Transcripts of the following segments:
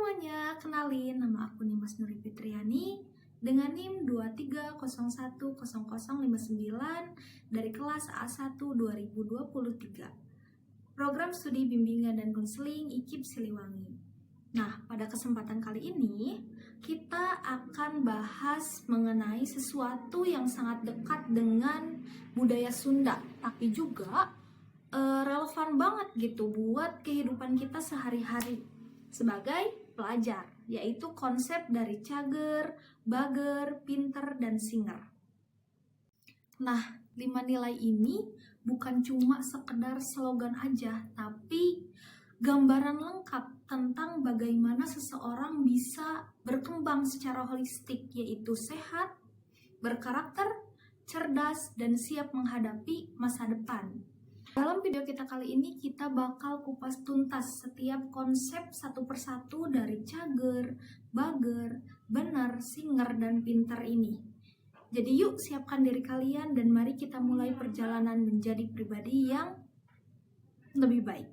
semuanya, kenalin nama aku Nimas Nuri Fitriani dengan NIM 23010059 dari kelas A1 2023. Program Studi Bimbingan dan Konseling IKIP Siliwangi. Nah, pada kesempatan kali ini kita akan bahas mengenai sesuatu yang sangat dekat dengan budaya Sunda, tapi juga relevan banget gitu buat kehidupan kita sehari-hari sebagai pelajar, yaitu konsep dari cager, bager, pinter, dan singer. Nah, 5 nilai ini bukan cuma sekedar slogan aja, tapi gambaran lengkap tentang bagaimana seseorang bisa berkembang secara holistik, yaitu sehat, berkarakter, cerdas, dan siap menghadapi masa depan. Dalam video kita kali ini kita bakal kupas tuntas setiap konsep satu persatu dari cager, bager, benar, singer, dan pinter ini. Jadi yuk siapkan diri kalian dan mari kita mulai perjalanan menjadi pribadi yang lebih baik.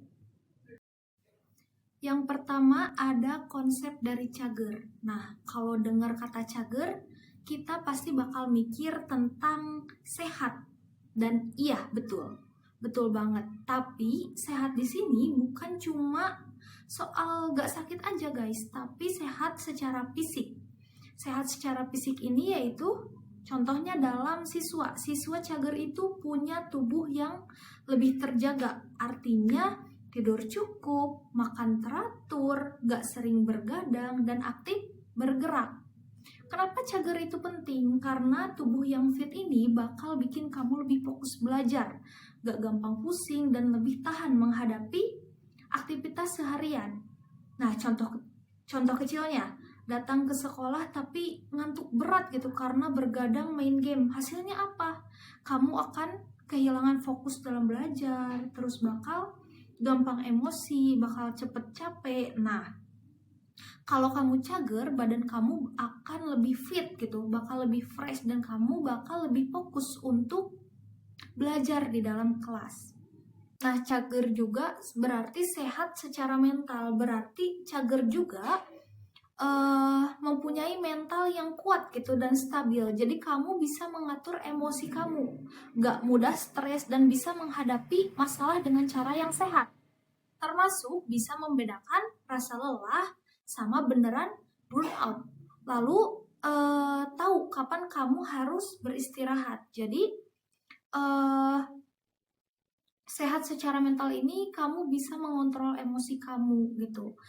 Yang pertama ada konsep dari cager. Nah, kalau dengar kata cager, kita pasti bakal mikir tentang sehat. Dan iya, betul banget. Tapi sehat di sini bukan cuma soal gak sakit aja guys, tapi sehat secara fisik. Sehat secara fisik ini yaitu contohnya dalam siswa. Siswa cager itu punya tubuh yang lebih terjaga. Artinya tidur cukup, makan teratur, gak sering bergadang, dan aktif bergerak. Kenapa cager itu penting? Karena tubuh yang fit ini bakal bikin kamu lebih fokus belajar, gak gampang pusing, dan lebih tahan menghadapi aktivitas seharian. Nah, contoh kecilnya, datang ke sekolah tapi ngantuk berat gitu karena bergadang main game. Hasilnya apa? Kamu akan kehilangan fokus dalam belajar, terus bakal gampang emosi, bakal cepet capek. Nah, kalau kamu cager, badan kamu akan lebih fit gitu, bakal lebih fresh, dan kamu bakal lebih fokus untuk belajar di dalam kelas. Nah, cager juga berarti sehat secara mental, berarti cager juga mempunyai mental yang kuat gitu dan stabil. Jadi kamu bisa mengatur emosi kamu, gak mudah stres, dan bisa menghadapi masalah dengan cara yang sehat. Termasuk bisa membedakan rasa lelah sama beneran burnout. Lalu tahu kapan kamu harus beristirahat. Jadi sehat secara mental ini kamu bisa mengontrol emosi kamu gitu,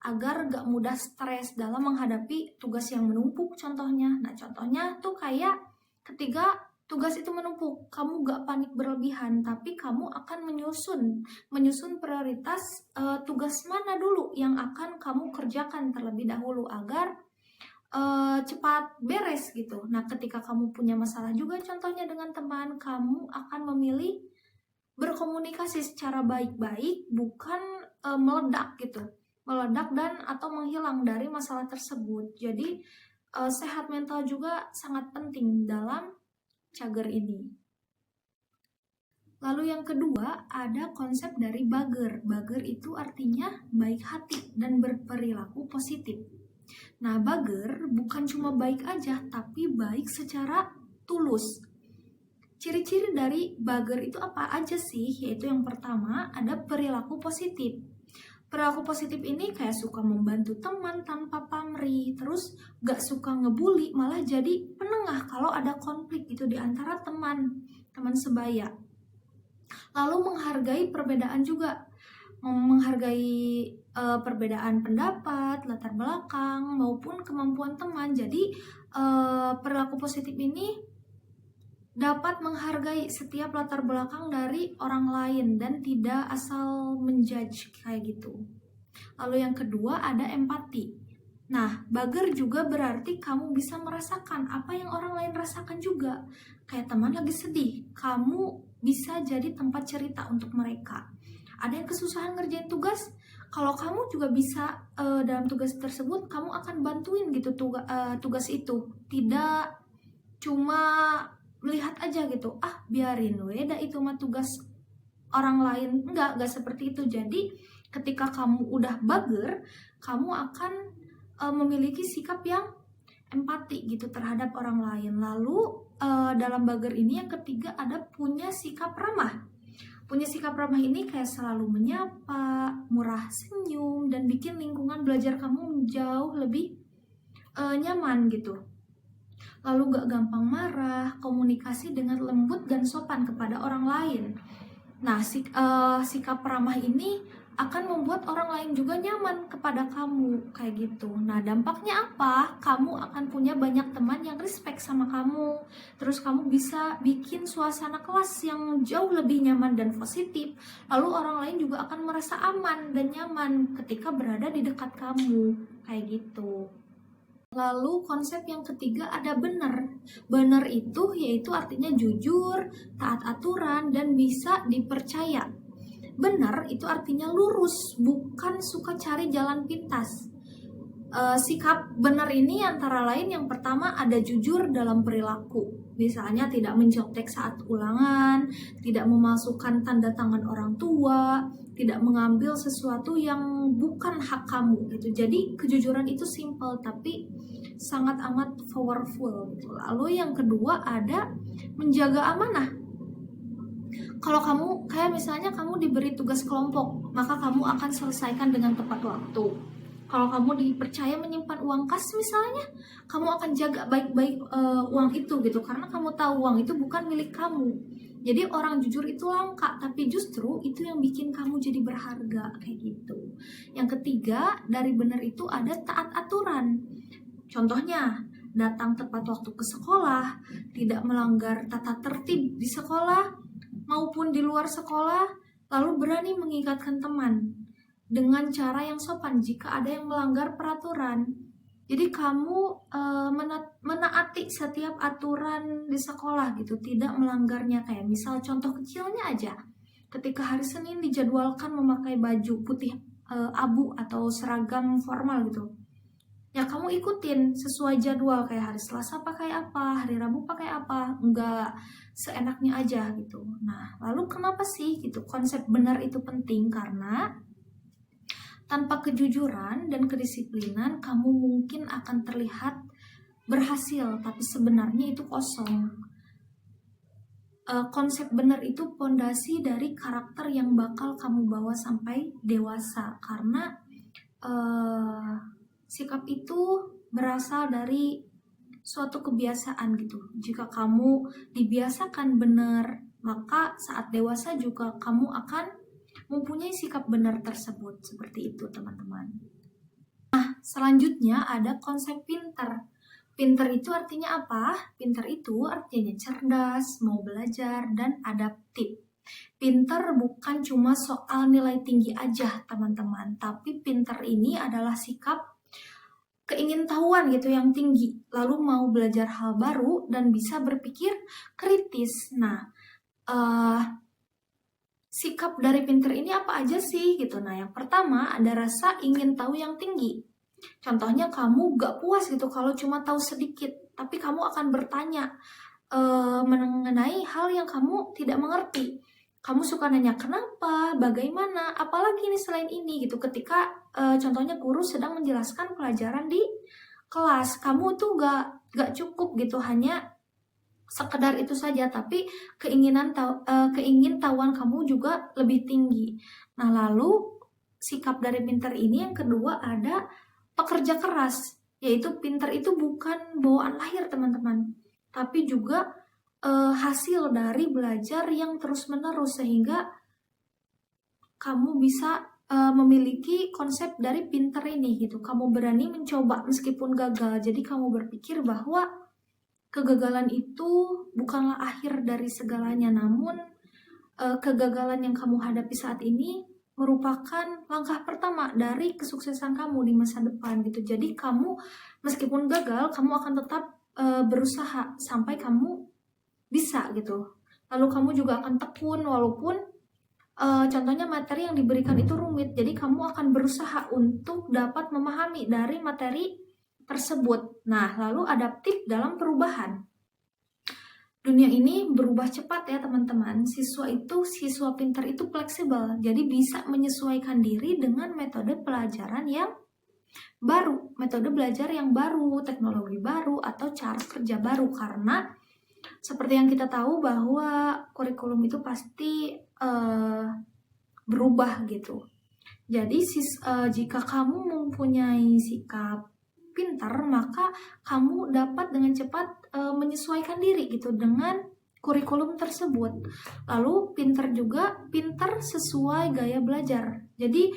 agar gak mudah stres dalam menghadapi tugas yang menumpuk contohnya. Nah, contohnya tuh kayak ketika tugas itu menumpuk, kamu gak panik berlebihan, tapi kamu akan menyusun prioritas tugas mana dulu yang akan kamu kerjakan terlebih dahulu agar cepat beres gitu. Nah, ketika kamu punya masalah juga contohnya dengan teman, kamu akan memilih berkomunikasi secara baik-baik, bukan meledak gitu, meledak dan atau menghilang dari masalah tersebut. Jadi sehat mental juga sangat penting dalam cager ini. Lalu yang kedua ada konsep dari bager. Bager itu artinya baik hati dan berperilaku positif. Nah, bager bukan cuma baik aja, tapi baik secara tulus. Ciri-ciri dari bager itu apa aja sih? Yaitu yang pertama ada perilaku positif. Perilaku positif ini kayak suka membantu teman tanpa pamrih, terus gak suka ngebully, malah jadi penengah kalau ada konflik gitu di antara teman sebaya. Lalu menghargai perbedaan juga, menghargai perbedaan pendapat, latar belakang, maupun kemampuan teman. Jadi perilaku positif ini dapat menghargai setiap latar belakang dari orang lain dan tidak asal menjudge kayak gitu. Lalu yang kedua ada empati. Nah, bager juga berarti kamu bisa merasakan apa yang orang lain rasakan juga. Kayak teman lagi sedih, kamu bisa jadi tempat cerita untuk mereka. Ada yang kesusahan ngerjain tugas, kalau kamu juga bisa dalam tugas tersebut, kamu akan bantuin gitu tugas itu. Tidak cuma melihat aja gitu, biarin dah itu mah tugas orang lain. Enggak seperti itu. Jadi ketika kamu udah bager, kamu akan memiliki sikap yang empati gitu terhadap orang lain. Lalu dalam bager ini yang ketiga ada punya sikap ramah. Punya sikap ramah ini kayak selalu menyapa, murah senyum, dan bikin lingkungan belajar kamu jauh lebih nyaman gitu. Lalu gak gampang marah, komunikasi dengan lembut dan sopan kepada orang lain. Nah, sikap ramah ini akan membuat orang lain juga nyaman kepada kamu, kayak gitu. Nah, dampaknya apa? Kamu akan punya banyak teman yang respect sama kamu. Terus kamu bisa bikin suasana kelas yang jauh lebih nyaman dan positif. Lalu orang lain juga akan merasa aman dan nyaman ketika berada di dekat kamu, kayak gitu. Lalu konsep yang ketiga ada benar. Benar itu yaitu artinya jujur, taat aturan, dan bisa dipercaya. Benar itu artinya lurus, bukan suka cari jalan pintas. Sikap benar ini antara lain yang pertama ada jujur dalam perilaku. Misalnya tidak mencontek saat ulangan, tidak memasukkan tanda tangan orang tua, tidak mengambil sesuatu yang bukan hak kamu gitu. Jadi kejujuran itu simple tapi sangat amat powerful gitu. Lalu yang kedua ada menjaga amanah. Kalau kamu kayak misalnya kamu diberi tugas kelompok, maka kamu akan selesaikan dengan tepat waktu. Kalau kamu dipercaya menyimpan uang kas misalnya, kamu akan jaga baik-baik uang itu gitu, karena kamu tahu uang itu bukan milik kamu. Jadi orang jujur itu langka, tapi justru itu yang bikin kamu jadi berharga, kayak gitu. Yang ketiga, dari benar itu ada taat aturan. Contohnya, datang tepat waktu ke sekolah, tidak melanggar tata tertib di sekolah maupun di luar sekolah, lalu berani mengingatkan teman dengan cara yang sopan jika ada yang melanggar peraturan. Jadi kamu menaati setiap aturan di sekolah gitu, tidak melanggarnya. Kayak misal contoh kecilnya aja, ketika hari Senin dijadwalkan memakai baju putih abu atau seragam formal gitu, ya kamu ikutin sesuai jadwal, kayak hari Selasa pakai apa, hari Rabu pakai apa, enggak seenaknya aja gitu. Nah, lalu kenapa sih gitu konsep benar itu penting? Karena tanpa kejujuran dan kedisiplinan, kamu mungkin akan terlihat berhasil, tapi sebenarnya itu kosong. Konsep benar itu pondasi dari karakter yang bakal kamu bawa sampai dewasa. Karena sikap itu berasal dari suatu kebiasaan gitu. Jika kamu dibiasakan benar, maka saat dewasa juga kamu akan mempunyai sikap benar tersebut. Seperti itu, teman-teman. Nah, selanjutnya ada konsep pintar. Pintar itu artinya apa? Pintar itu artinya cerdas, mau belajar, dan adaptif. Pintar bukan cuma soal nilai tinggi aja, teman-teman. Tapi pintar ini adalah sikap keingintahuan gitu yang tinggi, lalu mau belajar hal baru dan bisa berpikir kritis. Nah, sikap dari pintar ini apa aja sih gitu. Nah, yang pertama ada rasa ingin tahu yang tinggi. Contohnya kamu gak puas gitu kalau cuma tahu sedikit, tapi kamu akan bertanya mengenai hal yang kamu tidak mengerti. Kamu suka nanya kenapa, bagaimana, apalagi nih selain ini gitu. Ketika contohnya guru sedang menjelaskan pelajaran di kelas, kamu tuh gak cukup gitu hanya sekedar itu saja, tapi keingintahuan kamu juga lebih tinggi. Nah, lalu sikap dari pintar ini yang kedua ada pekerja keras, yaitu pintar itu bukan bawaan lahir, teman-teman, tapi juga hasil dari belajar yang terus-menerus, sehingga kamu bisa memiliki konsep dari pintar ini gitu. Kamu berani mencoba meskipun gagal. Jadi kamu berpikir bahwa kegagalan itu bukanlah akhir dari segalanya, namun kegagalan yang kamu hadapi saat ini merupakan langkah pertama dari kesuksesan kamu di masa depan gitu. Jadi kamu meskipun gagal, kamu akan tetap berusaha sampai kamu bisa gitu. Lalu kamu juga akan tekun walaupun contohnya materi yang diberikan itu rumit. Jadi kamu akan berusaha untuk dapat memahami dari materi tersebut. Nah, lalu adaptif dalam perubahan. dunia ini berubah cepat ya teman-teman. Siswa pintar itu fleksibel, jadi bisa menyesuaikan diri dengan metode pelajaran yang baru, metode belajar yang baru, teknologi baru, atau cara kerja baru. Karena seperti yang kita tahu bahwa kurikulum itu pasti berubah gitu. Jadi jika kamu mempunyai sikap pintar, maka kamu dapat dengan cepat menyesuaikan diri gitu dengan kurikulum tersebut. Lalu pintar sesuai gaya belajar. Jadi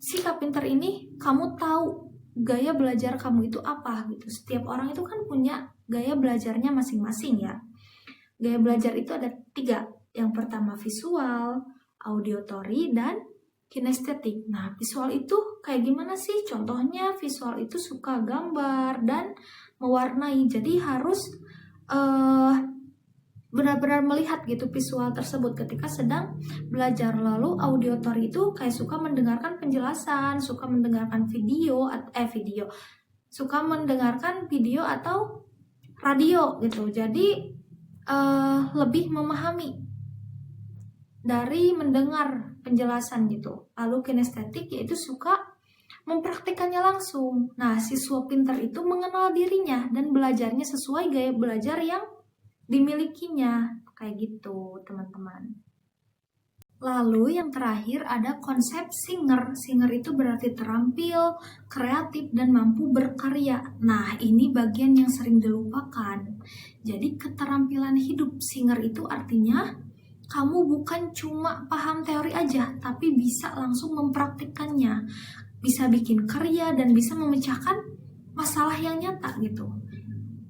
sikap pintar ini kamu tahu gaya belajar kamu itu apa gitu. Setiap orang itu kan punya gaya belajarnya masing-masing ya. Gaya belajar itu ada 3. Yang pertama visual, auditory, dan kinestetik. Nah, visual itu kayak gimana sih? Contohnya visual itu suka gambar dan mewarnai. Jadi harus benar-benar melihat gitu visual tersebut ketika sedang belajar. Lalu auditory itu kayak suka mendengarkan penjelasan, suka mendengarkan suka mendengarkan video atau radio gitu. Jadi lebih memahami dari mendengar penjelasan gitu. Lalu kinestetik yaitu suka mempraktikannya langsung. Nah, siswa pintar itu mengenal dirinya dan belajarnya sesuai gaya belajar yang dimilikinya. Kayak gitu, teman-teman. Lalu yang terakhir ada konsep singer. Singer itu berarti terampil, kreatif, dan mampu berkarya. Nah, ini bagian yang sering dilupakan. Jadi keterampilan hidup singer itu artinya kamu bukan cuma paham teori aja, tapi bisa langsung mempraktikkannya. Bisa bikin karya dan bisa memecahkan masalah yang nyata gitu.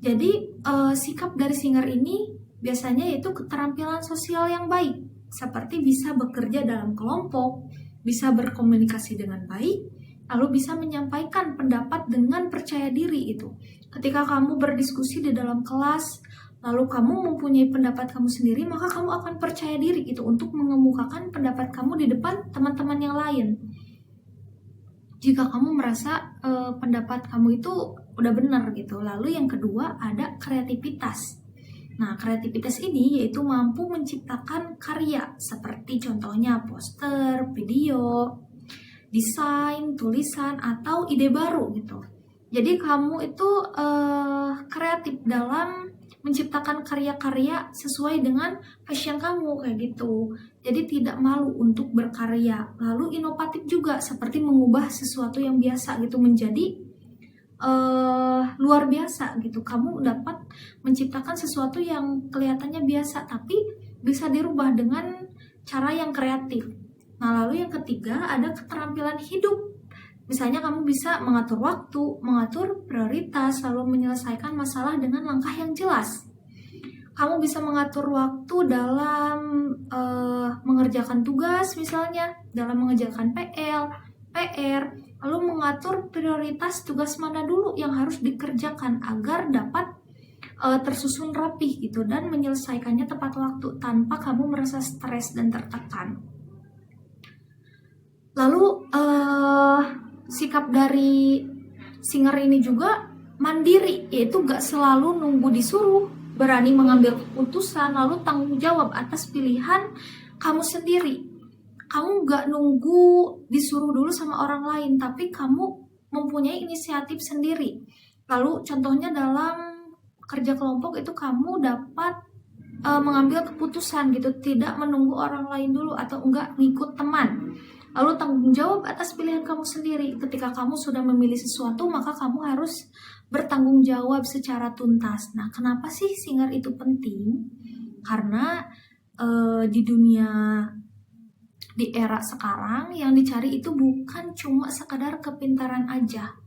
Jadi sikap dari singer ini biasanya yaitu keterampilan sosial yang baik. Seperti bisa bekerja dalam kelompok, bisa berkomunikasi dengan baik, lalu bisa menyampaikan pendapat dengan percaya diri itu. Ketika kamu berdiskusi di dalam kelas, lalu kamu mempunyai pendapat kamu sendiri, maka kamu akan percaya diri itu untuk mengemukakan pendapat kamu di depan teman-teman yang lain. Jika kamu merasa pendapat kamu itu udah benar gitu. Lalu yang kedua ada kreativitas. Nah, kreativitas ini yaitu mampu menciptakan karya seperti contohnya poster, video, desain, tulisan, atau ide baru gitu. Jadi kamu itu kreatif dalam menciptakan karya-karya sesuai dengan passion kamu kayak gitu. Jadi tidak malu untuk berkarya. Lalu inovatif juga seperti mengubah sesuatu yang biasa gitu menjadi luar biasa gitu. Kamu dapat menciptakan sesuatu yang kelihatannya biasa tapi bisa dirubah dengan cara yang kreatif. Nah, lalu yang ketiga ada keterampilan hidup. Misalnya kamu bisa mengatur waktu, mengatur prioritas, lalu menyelesaikan masalah dengan langkah yang jelas. Kamu bisa mengatur waktu dalam mengerjakan tugas misalnya, dalam mengerjakan PR, lalu mengatur prioritas tugas mana dulu yang harus dikerjakan agar dapat tersusun rapih gitu dan menyelesaikannya tepat waktu tanpa kamu merasa stres dan tertekan. Lalu sikap dari singer ini juga mandiri, yaitu gak selalu nunggu disuruh, berani mengambil keputusan, lalu tanggung jawab atas pilihan kamu sendiri. Kamu gak nunggu disuruh dulu sama orang lain, tapi kamu mempunyai inisiatif sendiri. Lalu contohnya dalam kerja kelompok itu kamu dapat mengambil keputusan gitu, tidak menunggu orang lain dulu atau enggak ngikut teman. Lalu tanggung jawab atas pilihan kamu sendiri. Ketika kamu sudah memilih sesuatu, maka kamu harus bertanggung jawab secara tuntas. Nah, kenapa sih singer itu penting? Karena di era sekarang yang dicari itu bukan cuma sekadar kepintaran aja,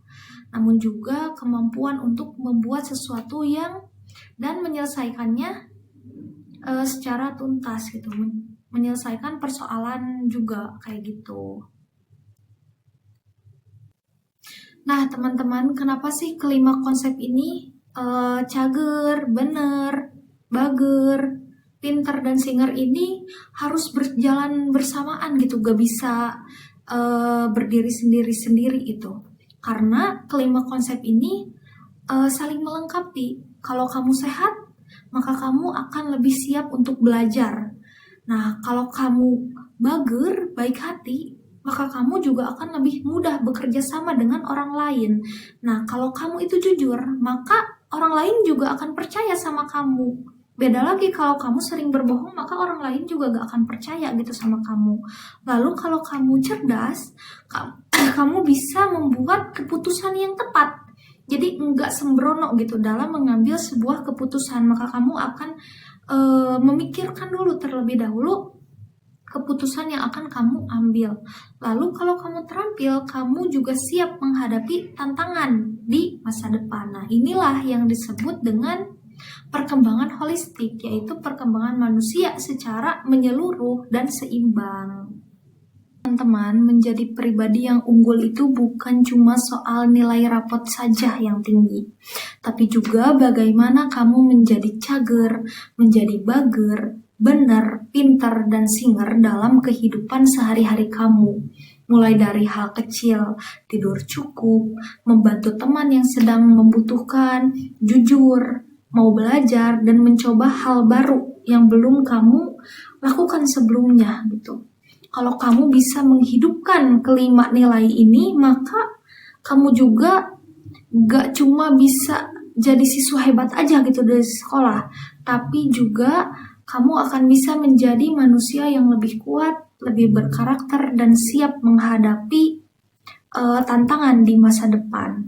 namun juga kemampuan untuk membuat sesuatu yang dan menyelesaikannya secara tuntas gitu, menyelesaikan persoalan juga kayak gitu. Nah, teman-teman, kenapa sih kelima konsep ini cager, bener, bager, pinter, dan singer ini harus berjalan bersamaan gitu, gak bisa berdiri sendiri-sendiri itu. Karena kelima konsep ini saling melengkapi. Kalau kamu sehat, maka kamu akan lebih siap untuk belajar. Nah, kalau kamu mager, baik hati, maka kamu juga akan lebih mudah bekerja sama dengan orang lain. Nah, kalau kamu itu jujur, maka orang lain juga akan percaya sama kamu. Beda lagi kalau kamu sering berbohong, maka orang lain juga gak akan percaya gitu sama kamu. Lalu kalau kamu cerdas, kamu bisa membuat keputusan yang tepat. Jadi enggak sembrono gitu dalam mengambil sebuah keputusan, maka kamu akan memikirkan dulu terlebih dahulu keputusan yang akan kamu ambil. Lalu kalau kamu terampil, kamu juga siap menghadapi tantangan di masa depan. Nah, inilah yang disebut dengan perkembangan holistik, yaitu perkembangan manusia secara menyeluruh dan seimbang. Teman-teman, menjadi pribadi yang unggul itu bukan cuma soal nilai rapot saja yang tinggi, tapi juga bagaimana kamu menjadi cager, menjadi bager, benar, pintar, dan singer dalam kehidupan sehari-hari kamu. Mulai dari hal kecil, tidur cukup, membantu teman yang sedang membutuhkan, jujur, mau belajar, dan mencoba hal baru yang belum kamu lakukan sebelumnya gitu. Kalau kamu bisa menghidupkan kelima nilai ini, maka kamu juga gak cuma bisa jadi siswa hebat aja gitu dari sekolah, tapi juga kamu akan bisa menjadi manusia yang lebih kuat, lebih berkarakter, dan siap menghadapi tantangan di masa depan.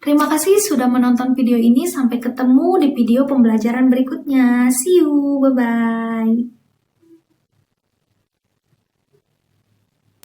Terima kasih sudah menonton video ini. Sampai ketemu di video pembelajaran berikutnya. See you, bye-bye.